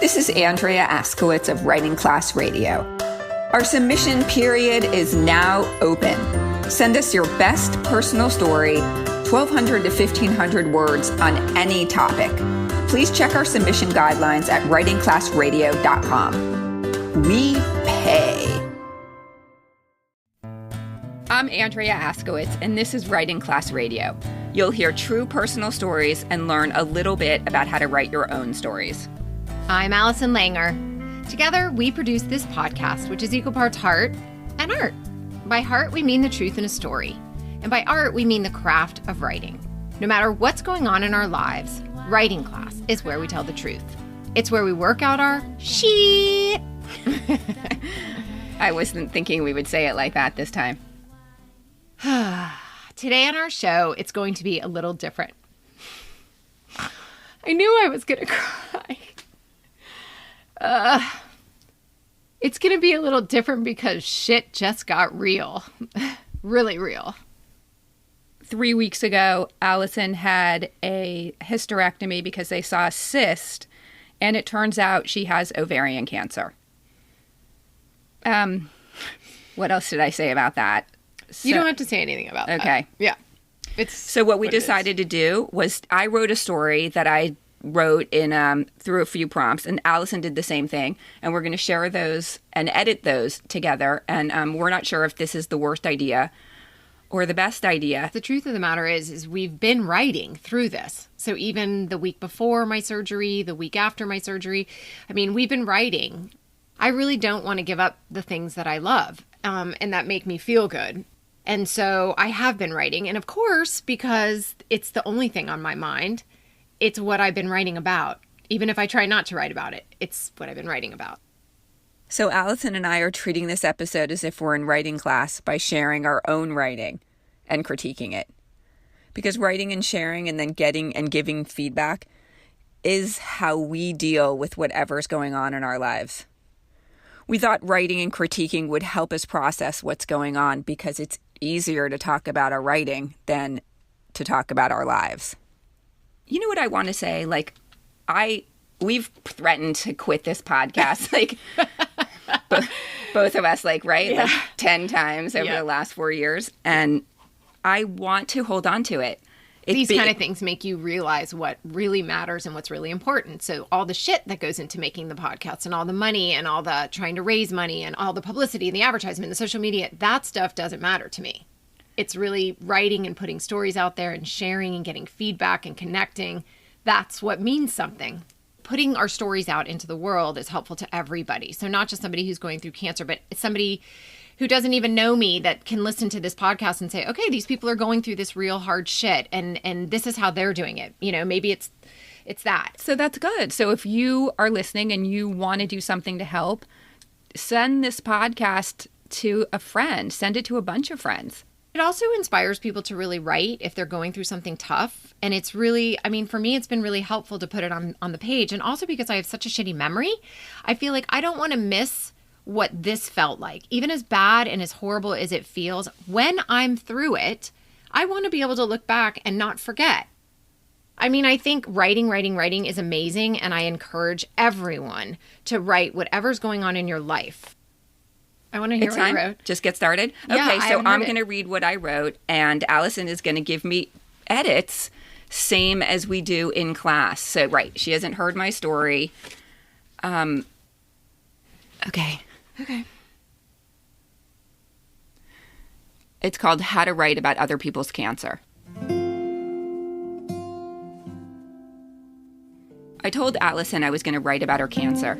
This is Andrea Askowitz of Writing Class Radio. Our submission period is now open. Send us your best personal story, 1,200 to 1,500 words on any topic. Please check our submission guidelines at writingclassradio.com. We pay. I'm Andrea Askowitz, and this is Writing Class Radio. You'll hear true personal stories and learn a little bit about how to write your own stories. I'm Allison Langer. Together, we produce this podcast, which is equal parts heart and art. By heart, we mean the truth in a story. And by art, we mean the craft of writing. No matter what's going on in our lives, Writing Class is where we tell the truth. It's where we work out our shit. I wasn't thinking we would say it like that this time. Today on our show, it's going to be a little different. I knew I was going to cry. It's going to be a little different because shit just got real. Really real. 3 weeks ago, Allison had a hysterectomy because they saw a cyst, and it turns out she has ovarian cancer. What else did I say about that? You don't have to say anything about that. Okay. Yeah. So what we decided to do was I wrote a story that I wrote in through a few prompts, and Allison did the same thing, and we're going to share those and edit those together, and we're not sure if this is the worst idea or the best idea. The truth of the matter is we've been writing through this. So even the week before my surgery, the week after my surgery, I mean, we've been writing. I really don't want to give up the things that I love and that make me feel good. And so I have been writing. And of course, because it's the only thing on my mind, it's what I've been writing about. Even if I try not to write about it, it's what I've been writing about. So Allison and I are treating this episode as if we're in writing class by sharing our own writing and critiquing it. Because writing and sharing and then getting and giving feedback is how we deal with whatever's going on in our lives. We thought writing and critiquing would help us process what's going on because it's easier to talk about our writing than to talk about our lives. You know what I want to say? Like, we've threatened to quit this podcast, like, both of us, like, right? Yeah. Like 10 times over the last 4 years. And I want to hold on to it. These kind of things make you realize what really matters and what's really important. So all the shit that goes into making the podcast and all the money and all the trying to raise money and all the publicity and the advertisement and the social media, that stuff doesn't matter to me. It's really writing and putting stories out there and sharing and getting feedback and connecting. That's what means something. Putting our stories out into the world is helpful to everybody. So not just somebody who's going through cancer, but somebody who doesn't even know me that can listen to this podcast and say, okay, these people are going through this real hard shit and this is how they're doing it. You know, maybe it's that. So that's good. So if you are listening and you want to do something to help, send this podcast to a friend. Send it to a bunch of friends. It also inspires people to really write if they're going through something tough. And it's really, I mean, for me, it's been really helpful to put it on the page. And also because I have such a shitty memory, I feel like I don't want to miss what this felt like. Even as bad and as horrible as it feels, when I'm through it, I want to be able to look back and not forget. I mean, I think writing is amazing. And I encourage everyone to write whatever's going on in your life. I want to hear what you wrote. Just get started? Yeah, okay, so I'm going to read what I wrote, and Allison is going to give me edits, same as we do in class. So, right, she hasn't heard my story. Okay. It's called How to Write About Other People's Cancer. I told Allison I was going to write about her cancer.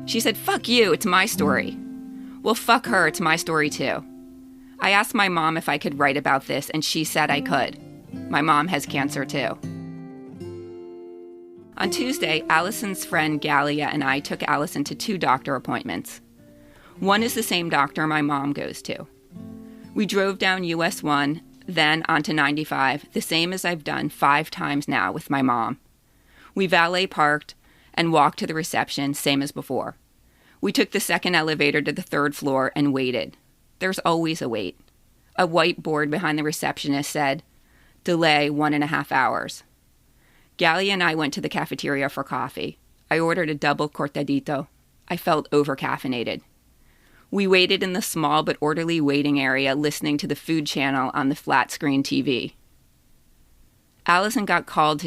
She said, "Fuck you, it's my story." Well, fuck her, it's my story too. I asked my mom if I could write about this, and she said I could. My mom has cancer too. On Tuesday, Allison's friend Gallia and I took Allison to 2 doctor appointments. One is the same doctor my mom goes to. We drove down US 1, then onto 95, the same as I've done 5 times now with my mom. We valet parked and walked to the reception, same as before. We took the second elevator to the 3rd floor and waited. There's always a wait. A white board behind the receptionist said, "Delay 1.5 hours." Gallia and I went to the cafeteria for coffee. I ordered a double cortadito. I felt over-caffeinated. We waited in the small but orderly waiting area listening to the food channel on the flat-screen TV. Allison got called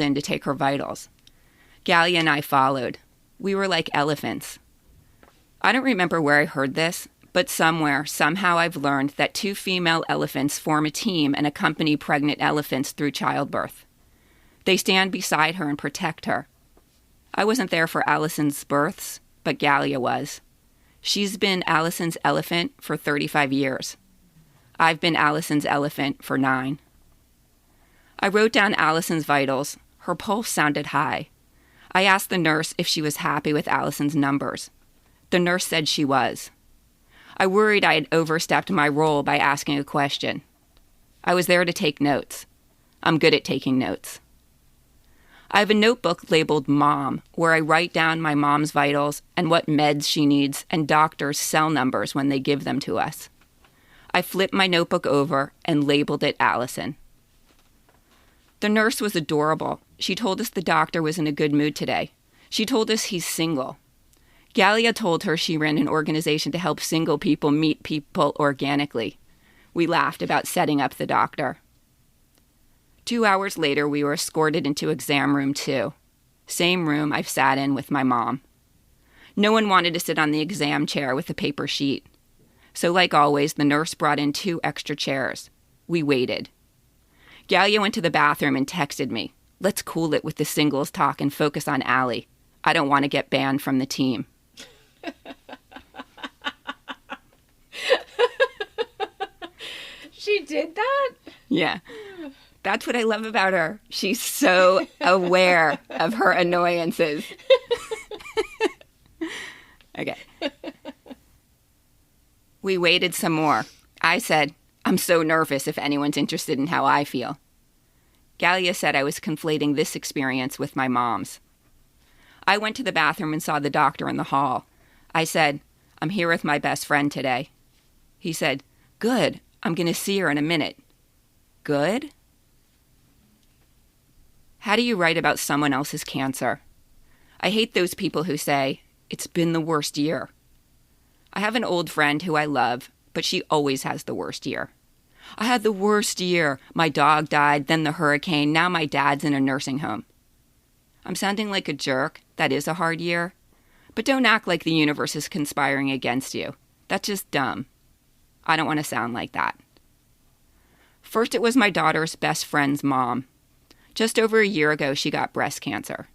in to take her vitals. Gallia and I followed. We were like elephants. I don't remember where I heard this, but somewhere, somehow I've learned that 2 female elephants form a team and accompany pregnant elephants through childbirth. They stand beside her and protect her. I wasn't there for Allison's births, but Gallia was. She's been Allison's elephant for 35 years. I've been Allison's elephant for 9. I wrote down Allison's vitals. Her pulse sounded high. I asked the nurse if she was happy with Allison's numbers. The nurse said she was. I worried I had overstepped my role by asking a question. I was there to take notes. I'm good at taking notes. I have a notebook labeled Mom, where I write down my mom's vitals and what meds she needs and doctors' cell numbers when they give them to us. I flipped my notebook over and labeled it Allison. The nurse was adorable. She told us the doctor was in a good mood today. She told us he's single. Gallia told her she ran an organization to help single people meet people organically. We laughed about setting up the doctor. 2 hours later, we were escorted into exam room 2. Same room I've sat in with my mom. No one wanted to sit on the exam chair with a paper sheet. So like always, the nurse brought in 2 extra chairs. We waited. Gallia went to the bathroom and texted me, "Let's cool it with the singles talk and focus on Allie. I don't want to get banned from the team." She did that? Yeah. That's what I love about her. She's so aware of her annoyances. Okay. We waited some more. I said, "I'm so nervous if anyone's interested in how I feel." Gallia said I was conflating this experience with my mom's. I went to the bathroom and saw the doctor in the hall. I said, "I'm here with my best friend today." He said, "Good. I'm going to see her in a minute." Good? How do you write about someone else's cancer? I hate those people who say, "It's been the worst year." I have an old friend who I love, but she always has the worst year. "I had the worst year. My dog died, then the hurricane. Now my dad's in a nursing home." I'm sounding like a jerk. That is a hard year. But don't act like the universe is conspiring against you. That's just dumb. I don't want to sound like that. First, it was my daughter's best friend's mom. Just over a year ago, she got breast cancer.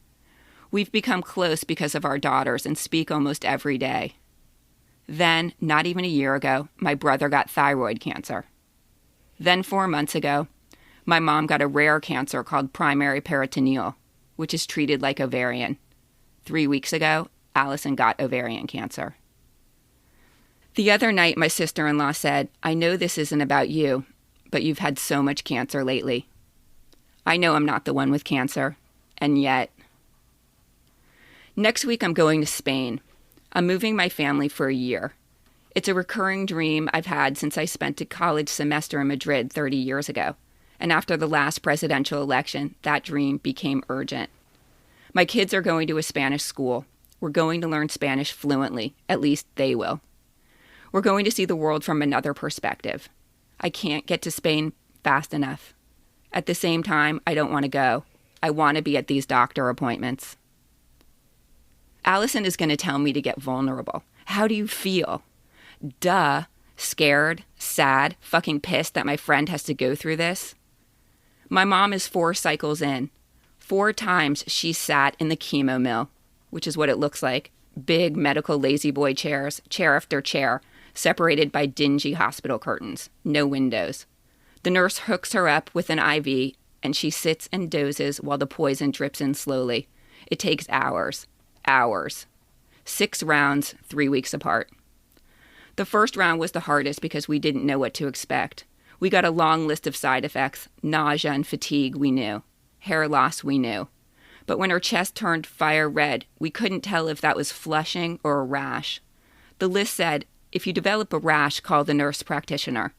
We've become close because of our daughters and speak almost every day. Then, not even a year ago, my brother got thyroid cancer. Then 4 months ago, my mom got a rare cancer called primary peritoneal, which is treated like ovarian. 3 weeks ago, Allison got ovarian cancer. The other night, my sister-in-law said, "I know this isn't about you, but you've had so much cancer lately." I know I'm not the one with cancer, and yet. Next week, I'm going to Spain. I'm moving my family for a year. It's a recurring dream I've had since I spent a college semester in Madrid 30 years ago. And after the last presidential election, that dream became urgent. My kids are going to a Spanish school. We're going to learn Spanish fluently. At least they will. We're going to see the world from another perspective. I can't get to Spain fast enough. At the same time, I don't want to go. I want to be at these doctor appointments. Allison is going to tell me to get vulnerable. How do you feel? Duh. Scared, sad, fucking pissed that my friend has to go through this. My mom is 4 cycles in. 4 times she sat in the chemo mill, which is what it looks like. Big medical lazy boy chairs, chair after chair, separated by dingy hospital curtains. No windows. The nurse hooks her up with an IV, and she sits and dozes while the poison drips in slowly. It takes hours. Hours. 6 rounds, 3 weeks apart. The first round was the hardest because we didn't know what to expect. We got a long list of side effects. Nausea and fatigue, we knew. Hair loss, we knew. But when her chest turned fire red, we couldn't tell if that was flushing or a rash. The list said, "If you develop a rash, call the nurse practitioner."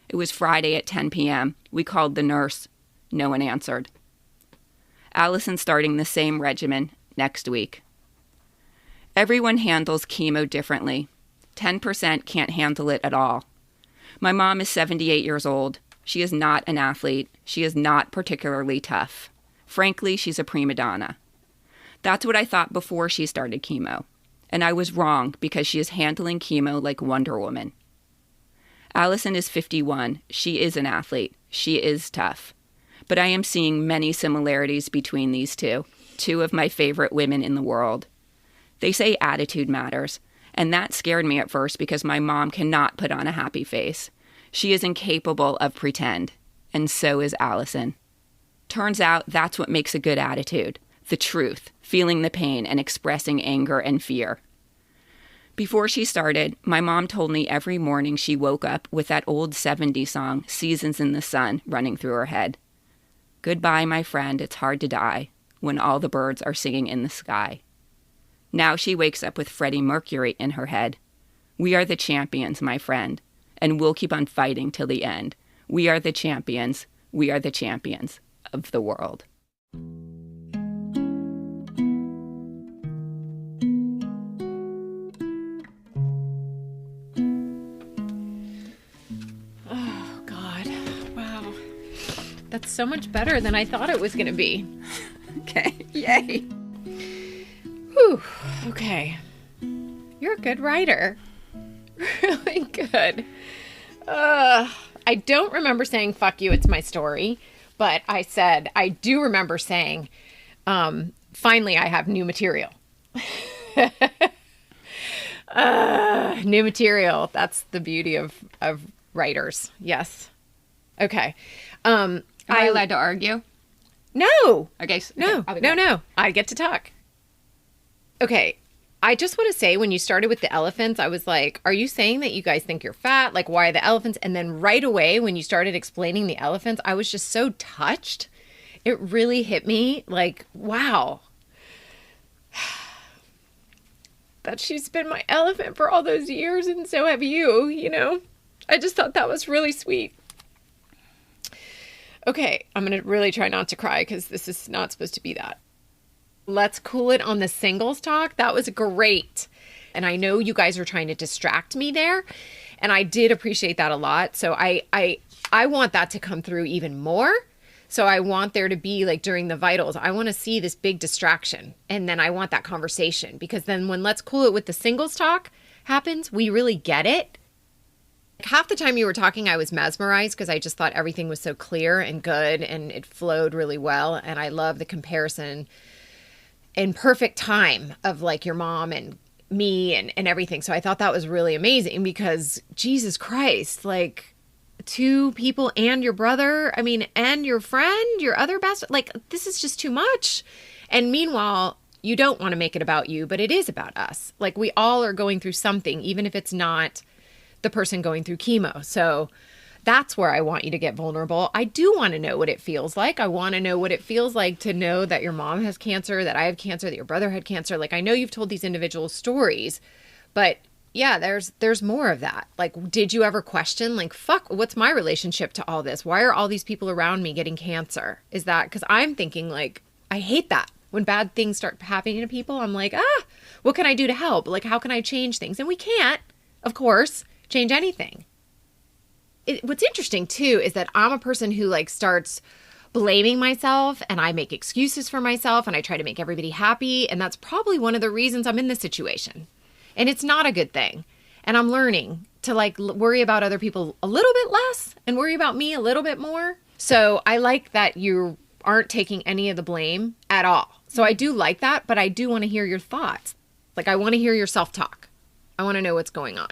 It was Friday at 10 p.m. We called the nurse. No one answered. Allison starting the same regimen next week. Everyone handles chemo differently. 10% can't handle it at all. My mom is 78 years old. She is not an athlete. She is not particularly tough. Frankly, she's a prima donna. That's what I thought before she started chemo. And I was wrong because she is handling chemo like Wonder Woman. Allison is 51. She is an athlete. She is tough. But I am seeing many similarities between these two of my favorite women in the world. They say attitude matters, and that scared me at first because my mom cannot put on a happy face. She is incapable of pretend, and so is Allison. Turns out that's what makes a good attitude. The truth, feeling the pain, and expressing anger and fear. Before she started, my mom told me every morning she woke up with that old 70s song, Seasons in the Sun, running through her head. Goodbye, my friend, it's hard to die, when all the birds are singing in the sky. Now she wakes up with Freddie Mercury in her head. We are the champions, my friend, and we'll keep on fighting till the end. We are the champions. We are the champions of the world. Oh, God. Wow. That's so much better than I thought it was going to be. Okay, yay. Whew. Okay. You're a good writer. Really good. I don't remember saying, fuck you, it's my story. But I do remember saying, finally, I have new material. New material. That's the beauty of writers. Yes. Okay. Am I allowed to argue? No. Okay. No. I get to talk. Okay. I just want to say, when you started with the elephants, I was like, are you saying that you guys think you're fat? Like, why the elephants? And then right away, when you started explaining the elephants, I was just so touched. It really hit me like, wow. That she's been my elephant for all those years, and so have you, you know? I just thought that was really sweet. Okay, I'm going to really try not to cry because this is not supposed to be that. Let's cool it on the singles talk. That was great. And I know you guys are trying to distract me there. And I did appreciate that a lot. So I want that to come through even more. So I want there to be, like, during the vitals, I want to see this big distraction. And then I want that conversation. Because then when Let's Cool It with the singles talk happens, we really get it. Half the time you were talking, I was mesmerized because I just thought everything was so clear and good and it flowed really well. And I love the comparison in perfect time of, like, your mom and me and everything. So I thought that was really amazing because Jesus Christ, like, two people and your brother, I mean, and your friend, your other best, like, this is just too much. And meanwhile, you don't want to make it about you, but it is about us. Like, we all are going through something, even if it's not the person going through chemo. So that's where I want you to get vulnerable. I do want to know what it feels like. I want to know what it feels like to know that your mom has cancer, that I have cancer, that your brother had cancer. Like, I know you've told these individual stories, but yeah, there's more of that. Like, did you ever question, like, fuck, what's my relationship to all this? Why are all these people around me getting cancer? Is that, because I'm thinking, like, I hate that. When bad things start happening to people, I'm like, what can I do to help? Like, how can I change things? And we can't, of course, change anything. What's interesting too is that I'm a person who, like, starts blaming myself and I make excuses for myself and I try to make everybody happy. And that's probably one of the reasons I'm in this situation. And it's not a good thing. And I'm learning to, like, worry about other people a little bit less and worry about me a little bit more. So I like that you aren't taking any of the blame at all. So I do like that, but I do want to hear your thoughts. Like, I want to hear your self-talk. I want to know what's going on.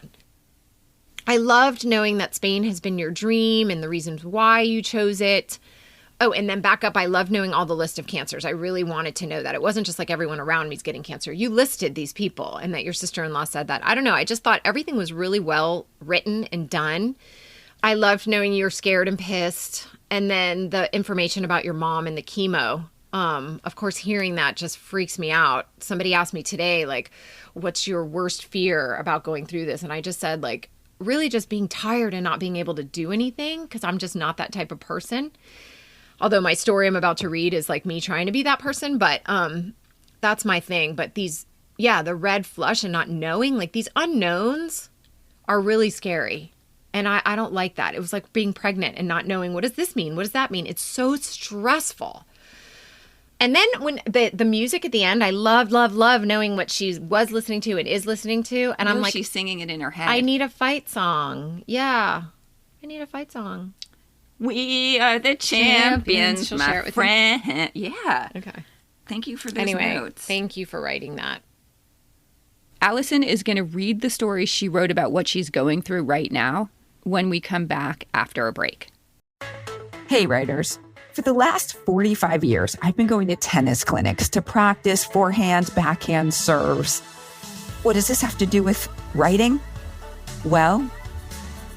I loved knowing that Spain has been your dream and the reasons why you chose it. Oh, and then back up, I love knowing all the list of cancers. I really wanted to know that. It wasn't just like everyone around me is getting cancer. You listed these people and that your sister-in-law said that. I don't know. I just thought everything was really well written and done. I loved knowing you were scared and pissed. And then the information about your mom and the chemo. Of course, hearing that just freaks me out. Somebody asked me today, like, what's your worst fear about going through this? And I just said, like, really just being tired and not being able to do anything because I'm just not that type of person. Although my story I'm about to read is like me trying to be that person, but that's my thing. But the red flush and not knowing, like these unknowns are really scary. And I don't like that. It was like being pregnant and not knowing, what does this mean? What does that mean? It's so stressful. And then when the music at the end, I love knowing what she was listening to and is listening to. And I'm like, she's singing it in her head. I need a fight song. Yeah. I need a fight song. We are the champions, She'll my share it with friend. Yeah. Okay. Thank you for those notes. Thank you for writing that. Allison is going to read the story she wrote about what she's going through right now when we come back after a break. Hey, writers. For the last 45 years, I've been going to tennis clinics to practice forehand, backhand serves. What does this have to do with writing? Well,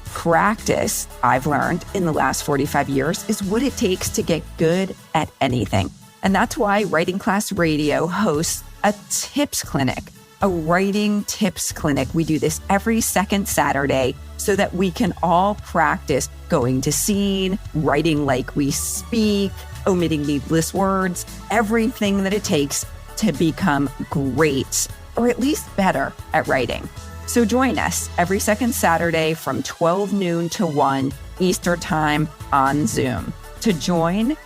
practice, I've learned in the last 45 years, is what it takes to get good at anything. And that's why Writing Class Radio hosts a tips clinic, a writing tips clinic. We do this every second Saturday so that we can all practice going to scene, writing like we speak, omitting needless words, everything that it takes to become great, or at least better at writing. So join us every second Saturday from 12 noon to 1 Eastern Time on Zoom. To join,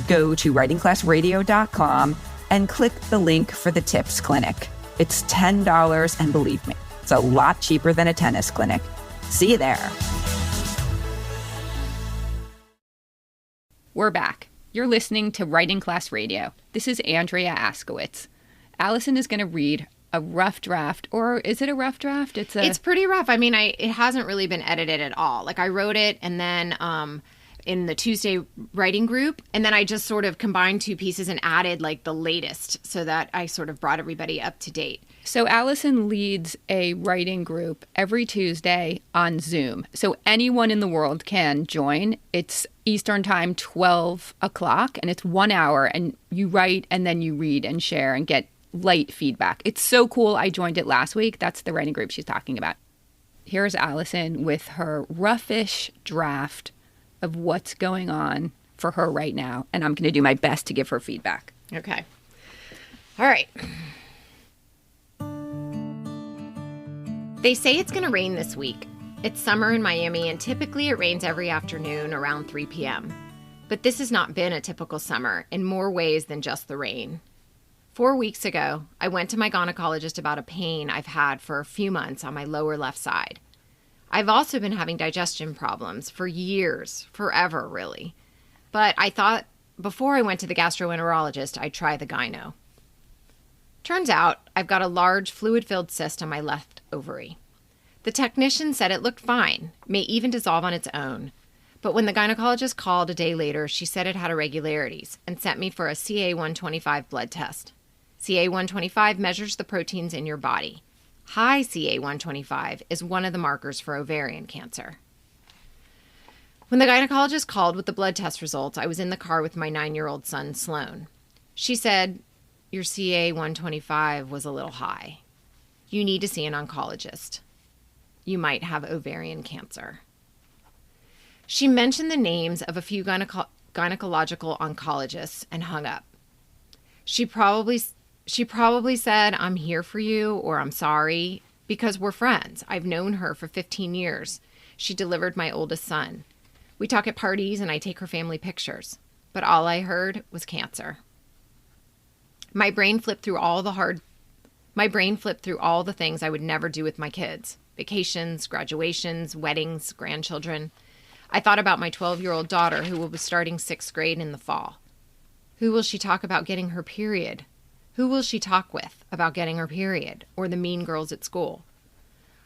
go to writingclassradio.com and click the link for the tips clinic. It's $10, and believe me, it's a lot cheaper than a tennis clinic. See you there. We're back. You're listening to Writing Class Radio. This is Andrea Askowitz. Allison is going to read a rough draft, or is it a rough draft? It's pretty rough. I mean, it hasn't really been edited at all. Like I wrote it and then in the Tuesday writing group, and then I just sort of combined two pieces and added like the latest so that I sort of brought everybody up to date. So Allison leads a writing group every Tuesday on Zoom. So anyone in the world can join. It's Eastern Time, 12 o'clock, and it's 1 hour, and you write and then you read and share and get light feedback. It's so cool. I joined it last week. That's the writing group she's talking about. Here's Allison with her roughish draft of what's going on for her right now, and I'm going to do my best to give her feedback. Okay. All right. They say it's going to rain this week. It's summer in Miami, and typically it rains every afternoon around 3 p.m. But this has not been a typical summer in more ways than just the rain. 4 weeks ago, I went to my gynecologist about a pain I've had for a few months on my lower left side. I've also been having digestion problems for years, forever really. But I thought before I went to the gastroenterologist, I'd try the gyno. Turns out I've got a large fluid-filled cyst on my left ovary. The technician said it looked fine, may even dissolve on its own. But when the gynecologist called a day later, she said it had irregularities and sent me for a CA-125 blood test. CA-125 measures the proteins in your body. High CA-125 is one of the markers for ovarian cancer. When the gynecologist called with the blood test results, I was in the car with my 9-year-old son, Sloan. She said, "Your CA-125 was a little high. You need to see an oncologist. You might have ovarian cancer." She mentioned the names of a few gynecological oncologists and hung up. She probably said, "I'm here for you," or "I'm sorry," because we're friends. I've known her for 15 years. She delivered my oldest son. We talk at parties and I take her family pictures. But all I heard was cancer. My brain flipped through all the things I would never do with my kids. Vacations, graduations, weddings, grandchildren. I thought about my 12-year-old daughter who will be starting 6th grade in the fall. Who will she talk about getting her period? Who will she talk with about getting her period, or the mean girls at school?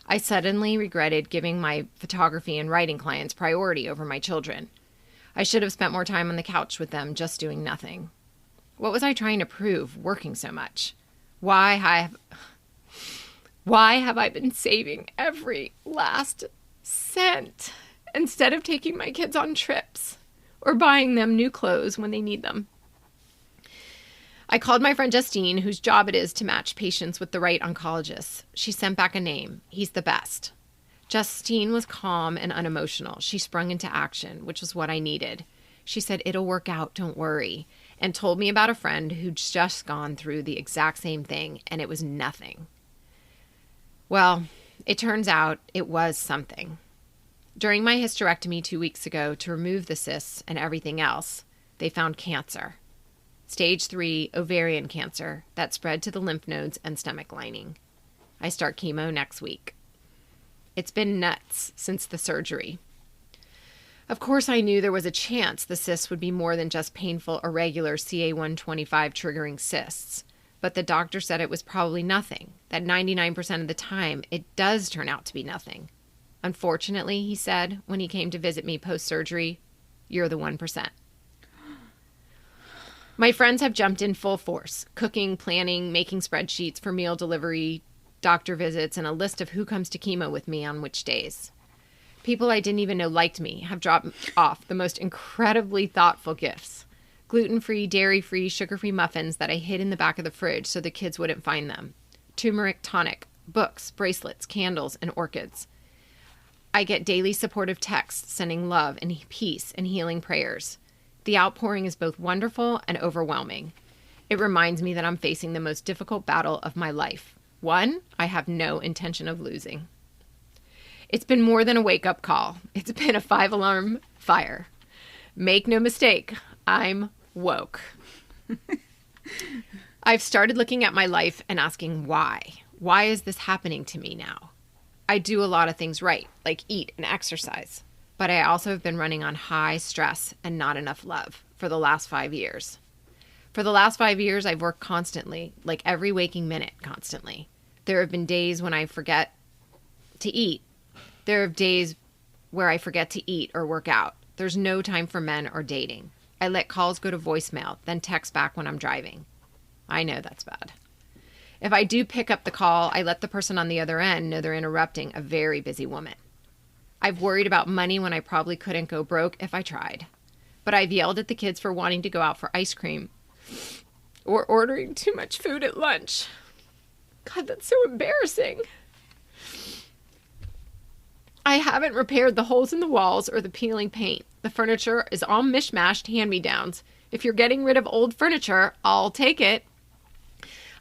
I suddenly regretted giving my photography and writing clients priority over my children. I should have spent more time on the couch with them just doing nothing. What was I trying to prove, working so much? Why have I been saving every last cent instead of taking my kids on trips or buying them new clothes when they need them? I called my friend Justine, whose job it is to match patients with the right oncologists. She sent back a name. He's the best. Justine was calm and unemotional. She sprung into action, which was what I needed. She said, "It'll work out, don't worry," and told me about a friend who'd just gone through the exact same thing, and it was nothing. Well, it turns out it was something. During my hysterectomy 2 weeks ago to remove the cysts and everything else, they found cancer. Stage 3 ovarian cancer that spread to the lymph nodes and stomach lining. I start chemo next week. It's been nuts since the surgery. Of course, I knew there was a chance the cysts would be more than just painful, irregular CA-125 triggering cysts, but the doctor said it was probably nothing, that 99% of the time it does turn out to be nothing. Unfortunately, he said when he came to visit me post-surgery, you're the 1%. My friends have jumped in full force, cooking, planning, making spreadsheets for meal delivery, doctor visits, and a list of who comes to chemo with me on which days. People I didn't even know liked me have dropped off the most incredibly thoughtful gifts. Gluten-free, dairy-free, sugar-free muffins that I hid in the back of the fridge so the kids wouldn't find them. Turmeric tonic, books, bracelets, candles, and orchids. I get daily supportive texts sending love and peace and healing prayers. The outpouring is both wonderful and overwhelming. It reminds me that I'm facing the most difficult battle of my life. One I have no intention of losing. It's been more than a wake-up call. It's been a 5-alarm fire. Make no mistake, I'm woke. I've started looking at my life and asking why. Why is this happening to me now? I do a lot of things right, like eat and exercise. But I also have been running on high stress and not enough love for the last 5 years. For the last 5 years, I've worked constantly, like every waking minute constantly. There have been days when I forget to eat. There are days where I forget to eat or work out. There's no time for men or dating. I let calls go to voicemail, then text back when I'm driving. I know that's bad. If I do pick up the call, I let the person on the other end know they're interrupting a very busy woman. I've worried about money when I probably couldn't go broke if I tried. But I've yelled at the kids for wanting to go out for ice cream or ordering too much food at lunch. God, that's so embarrassing. I haven't repaired the holes in the walls or the peeling paint. The furniture is all mishmashed hand-me-downs. If you're getting rid of old furniture, I'll take it.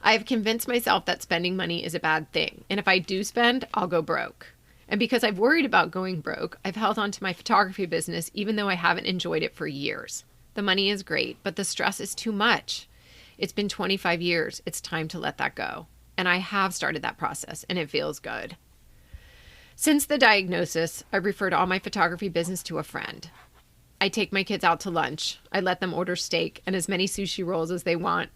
I have convinced myself that spending money is a bad thing. And if I do spend, I'll go broke. And because I've worried about going broke, I've held on to my photography business even though I haven't enjoyed it for years. The money is great, but the stress is too much. It's been 25 years. It's time to let that go. And I have started that process, and it feels good. Since the diagnosis, I've referred all my photography business to a friend. I take my kids out to lunch. I let them order steak and as many sushi rolls as they want.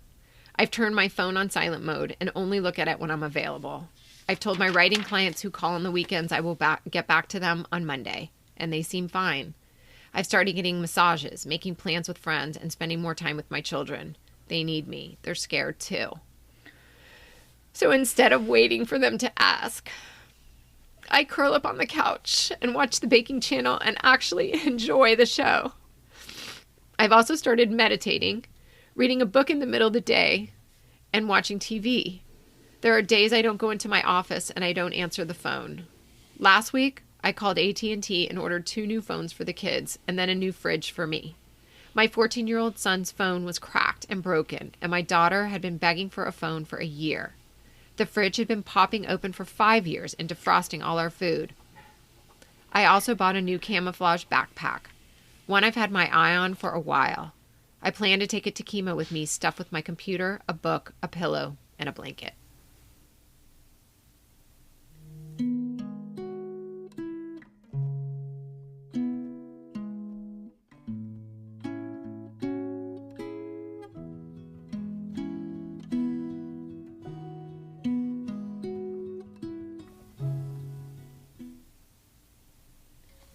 I've turned my phone on silent mode and only look at it when I'm available. I've told my writing clients who call on the weekends I will get back to them on Monday, and they seem fine. I've started getting massages, making plans with friends, and spending more time with my children. They need me. They're scared too. So instead of waiting for them to ask, I curl up on the couch and watch the baking channel and actually enjoy the show. I've also started meditating, reading a book in the middle of the day, and watching TV. There are days I don't go into my office and I don't answer the phone. Last week, I called AT&T and ordered 2 new phones for the kids and then a new fridge for me. My 14-year-old son's phone was cracked and broken, and my daughter had been begging for a phone for a year. The fridge had been popping open for 5 years and defrosting all our food. I also bought a new camouflage backpack, one I've had my eye on for a while. I plan to take it to chemo with me, stuffed with my computer, a book, a pillow, and a blanket.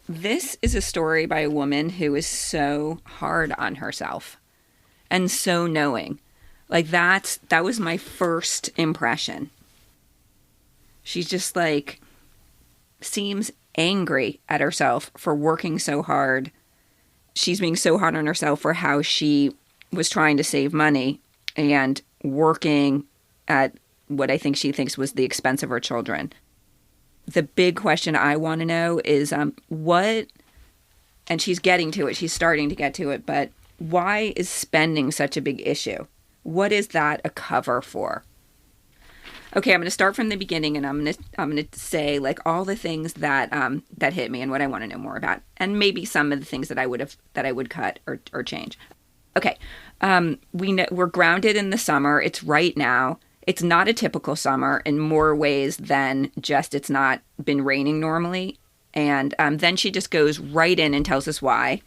This is a story by a woman who is so hard on herself and so knowing. Like that was my first impression. She's just like, seems angry at herself for working so hard. She's being so hard on herself for how she was trying to save money and working at what I think she thinks was the expense of her children. The big question I want to know is what and she's getting to it. She's starting to get to it. But why is spending such a big issue? What is that a cover for? Okay, I'm going to start from the beginning, and I'm going to say like all the things that that hit me and what I want to know more about, and maybe some of the things that I would cut or change. Okay, we're grounded in the summer. It's right now. It's not a typical summer in more ways than just it's not been raining normally. And then she just goes right in and tells us why.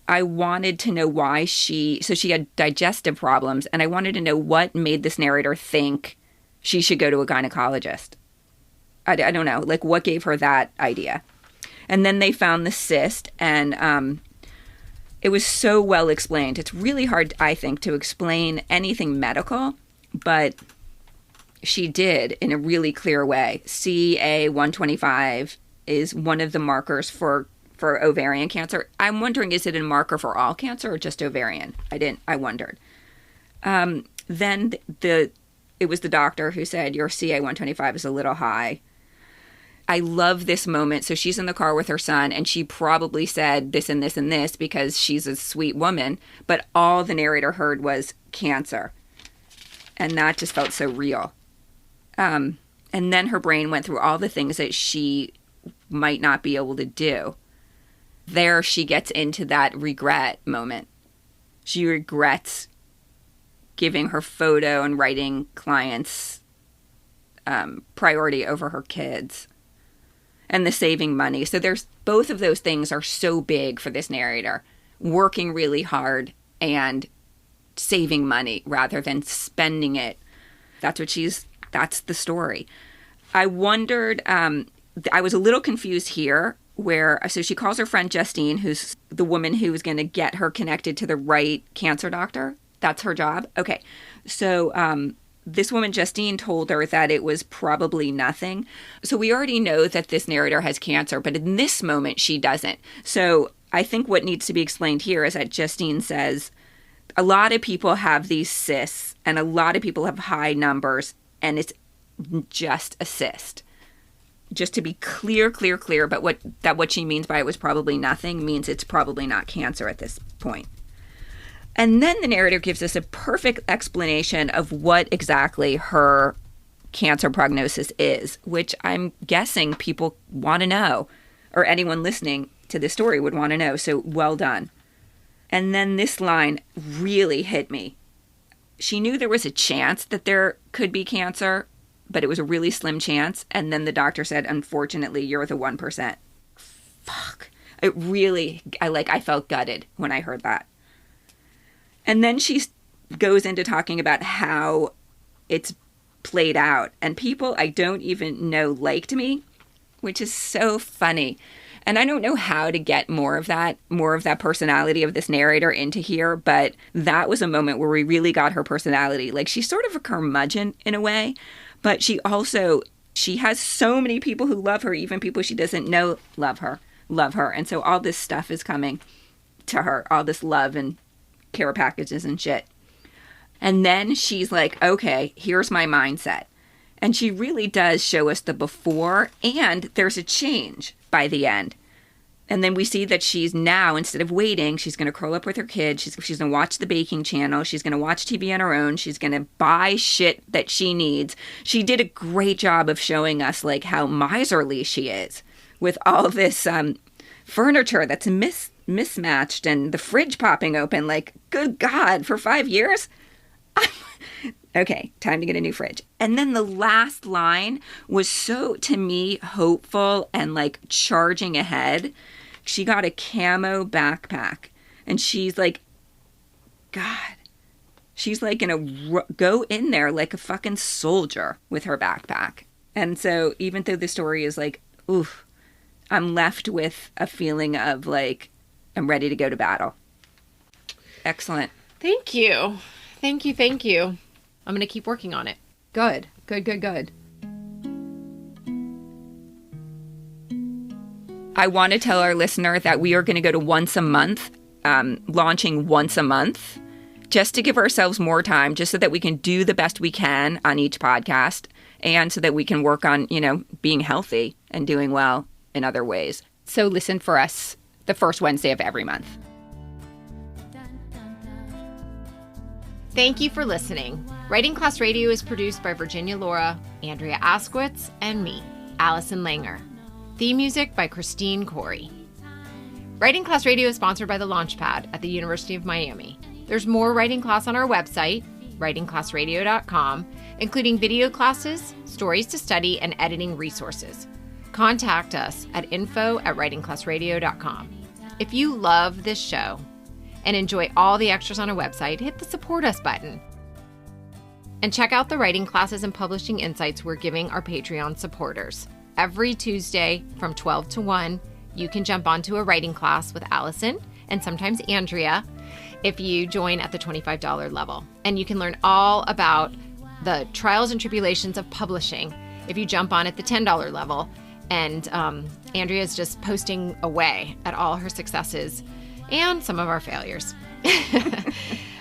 I wanted to know why she had digestive problems, and I wanted to know what made this narrator think she should go to a gynecologist. I don't know, like what gave her that idea. And then they found the cyst, and it was so well explained. It's really hard, I think, to explain anything medical, but she did in a really clear way. CA125 is one of the markers for ovarian cancer. I'm wondering, is it a marker for all cancer or just ovarian? I wondered. Then it was the doctor who said, your CA125 is a little high. I love this moment. So she's in the car with her son, and she probably said this and this and this because she's a sweet woman, but all the narrator heard was cancer. And that just felt so real. And then her brain went through all the things that she might not be able to do. There she gets into that regret moment. She regrets giving her photo and writing clients priority over her kids, and the saving money. So there's both of those things are so big for this narrator, working really hard and saving money rather than spending it. That's the story. I wondered, I was a little confused here so she calls her friend Justine, who's the woman who was going to get her connected to the right cancer doctor. That's her job. Okay. So, this woman, Justine, told her that it was probably nothing. So we already know that this narrator has cancer, but in this moment, she doesn't. So I think what needs to be explained here is that Justine says a lot of people have these cysts, and a lot of people have high numbers, and it's just a cyst. Just to be clear, but what she means by it was probably nothing means it's probably not cancer at this point. And then the narrator gives us a perfect explanation of what exactly her cancer prognosis is, which I'm guessing people want to know, or anyone listening to this story would want to know. So well done. And then this line really hit me. She knew there was a chance that there could be cancer, but it was a really slim chance. And then the doctor said, unfortunately, you're the 1%. Fuck. I felt gutted when I heard that. And then she goes into talking about how it's played out. And people I don't even know liked me, which is so funny. And I don't know how to get more of that personality of this narrator into here. But that was a moment where we really got her personality. Like, she's sort of a curmudgeon in a way. But she has so many people who love her, even people she doesn't know love her. And so all this stuff is coming to her, all this love and care packages and shit. And then she's like, okay, here's my mindset. And she really does show us the before, and there's a change by the end. And then we see that she's now, instead of waiting, she's going to curl up with her kid. She's going to watch the baking channel. She's going to watch TV on her own. She's going to buy shit that she needs. She did a great job of showing us like how miserly she is with all this furniture that's mismatched and the fridge popping open. Like, good God, for 5 years? Okay, time to get a new fridge. And then the last line was so, to me, hopeful and like charging ahead. She got a camo backpack, and she's like, God, she's like gonna go in there like a fucking soldier with her backpack. And so even though the story is like, oof, I'm left with a feeling of like, I'm ready to go to battle. Excellent. Thank you. Thank you. I'm going to keep working on it. Good. I want to tell our listener that we are going to go to once a month, launching once a month, just to give ourselves more time, just so that we can do the best we can on each podcast, and so that we can work on, being healthy and doing well in other ways. So listen for us the first Wednesday of every month. Thank you for listening. Writing Class Radio is produced by Virginia Laura, Andrea Askowitz, and me, Allison Langer. Theme music by Christine Corey. Writing Class Radio is sponsored by the Launchpad at the University of Miami. There's more writing class on our website, writingclassradio.com, including video classes, stories to study, and editing resources. Contact us at info@writingclassradio.com. If you love this show and enjoy all the extras on our website, hit the Support Us button. And check out the writing classes and publishing insights we're giving our Patreon supporters. Every Tuesday from 12 to 1, you can jump onto a writing class with Allison and sometimes Andrea if you join at the $25 level. And you can learn all about the trials and tribulations of publishing if you jump on at the $10 level. And Andrea is just posting away at all her successes and some of our failures.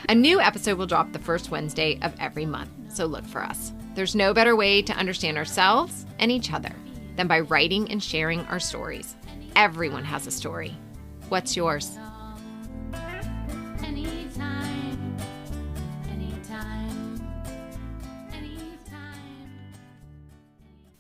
A new episode will drop the first Wednesday of every month, so look for us. There's no better way to understand ourselves and each other than by writing and sharing our stories. Everyone has a story. What's yours?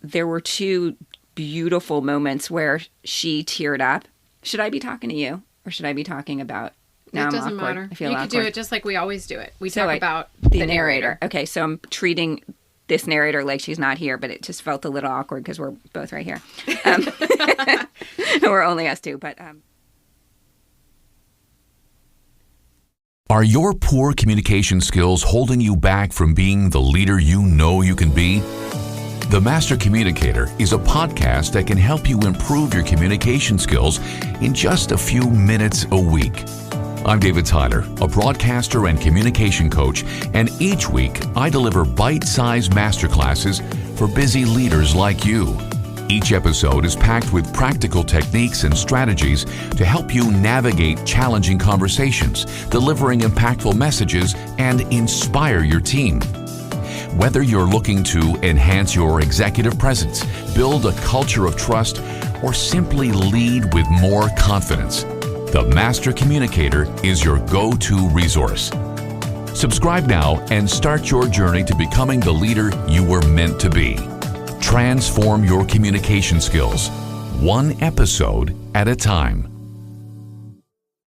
There were two beautiful moments where she teared up. Should I be talking to you or should I be talking about? It doesn't matter. I feel you awkward. could do it just like we always do it. We talk about the narrator. Okay, so I'm treating this narrator like she's not here, but it just felt a little awkward because we're both right here. We're only us two, but... Are your poor communication skills holding you back from being the leader you know you can be? The Master Communicator is a podcast that can help you improve your communication skills in just a few minutes a week. I'm David Tyler, a broadcaster and communication coach, and each week I deliver bite-sized masterclasses for busy leaders like you. Each episode is packed with practical techniques and strategies to help you navigate challenging conversations, delivering impactful messages, and inspire your team. Whether you're looking to enhance your executive presence, build a culture of trust, or simply lead with more confidence, the Master Communicator is your go-to resource. Subscribe now and start your journey to becoming the leader you were meant to be. Transform your communication skills, one episode at a time.